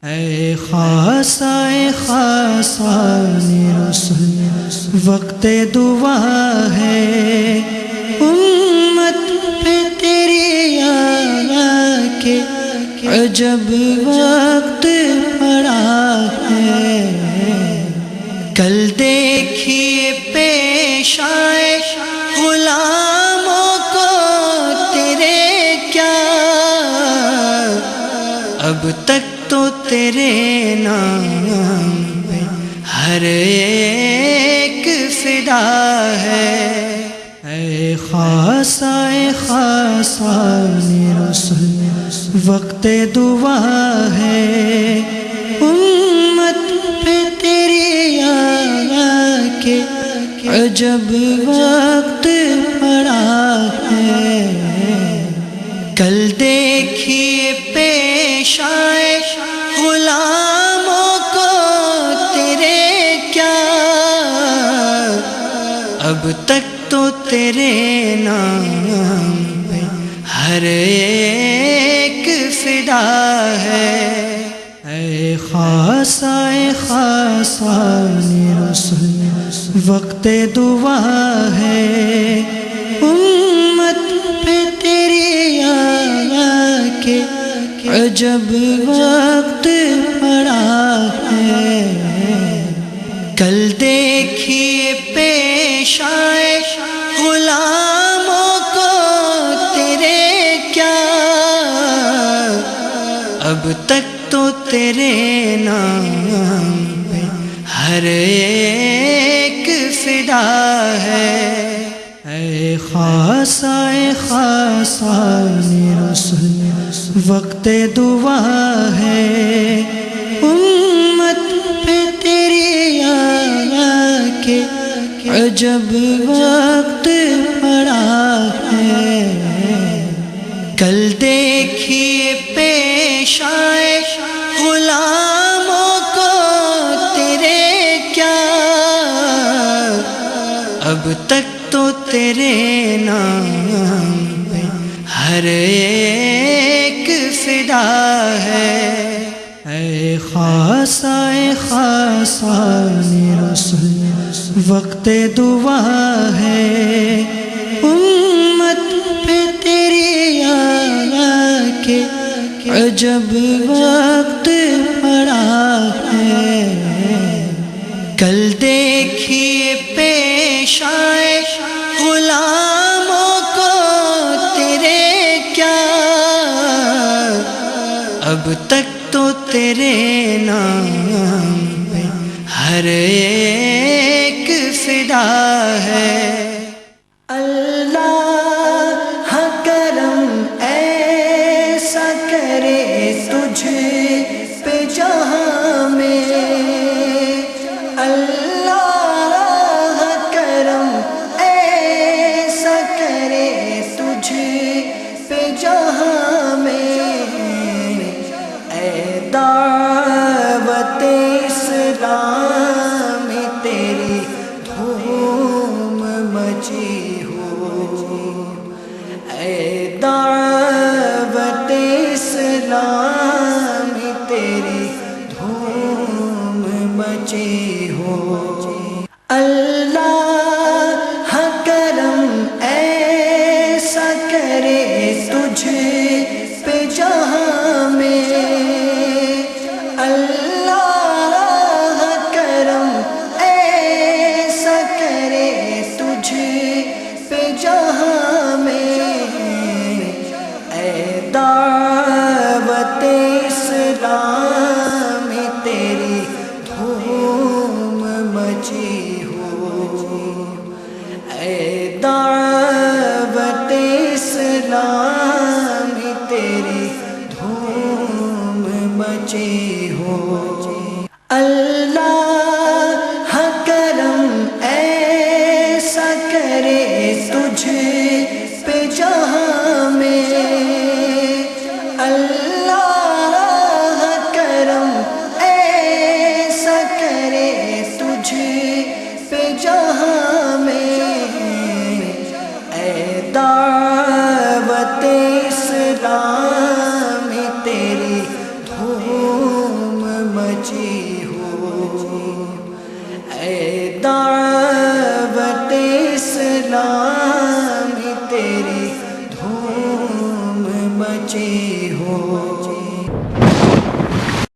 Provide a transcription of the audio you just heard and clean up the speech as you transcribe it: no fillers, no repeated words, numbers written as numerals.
اے خاصہ رسول وقت دعا ہے، امت پہ تیری آ کے عجب وقت پڑا ہے۔ کل دیکھیے پیش آئے غلاموں کو تیرے کیا، اب تک تو تیرے نام پہ ہر ایک فدا ہے۔ اے خاصہ رسول وقت دعا ہے، امت پہ تیری آ کے عجب وقت پڑا ہے۔ کل دیکھیے پیش آئے غلاموں کو تیرے کیا، اب تک تو تیرے نام پہ ہر ایک فدا ہے۔ اے خاصہ رسول وقت دعا ہے، امت پہ تیری آ کے عجب وقت پڑا ہے۔ کل دیکھیے پیش آئے غلاموں کو تیرے کیا، اب تک تو تیرے نام پہ ہر ایک فدا ہے۔ اے خاصہ رسول وقت دعا ہے، امت پہ تیری آ کے عجب وقت پڑا ہے۔ کل دیکھیے پیش آئے غلاموں کو تیرے کیا، اب تک تو تیرے نام پہ ہر ایک فدا ہے۔ اے خاصہ رسول وقت دعا ہے، امت پہ تیری آ کے عجب وقت پڑا ہے۔ کل دیکھیے پیش آئے غلاموں کو تیرے کیا، اب تک تو تیرے نام پہ ہر ایک فدا ہے۔ اللہ کرم ایسا کرے تجھ پہ جہاں میں، اللہ کرم ایسا کرے تجھ پہ جہاں میں، اے دعوت اسلام تیری دھوم مچی ہو، اے دعوت اسلام تیری دھوم مچی ہو۔ اللہ کرم ایسا کرے تجھ پہ جہاں میں، اللہ کرم ایسا کرے تجھ پہ جہاں میں، اے دعوت اسلام تیری دھوم مچی ہو، اے دعوت اسلام تیری دھوم مچی ہو۔ اللہ کرم ایسا کرے تجھ پہ جہاں میں، اللہ کرم ایسا کرے تجھ پہ جہاں میں، اے دعوت اسلام تیری دھوم اے دعوت اسلام تیری دھوم مچی ہو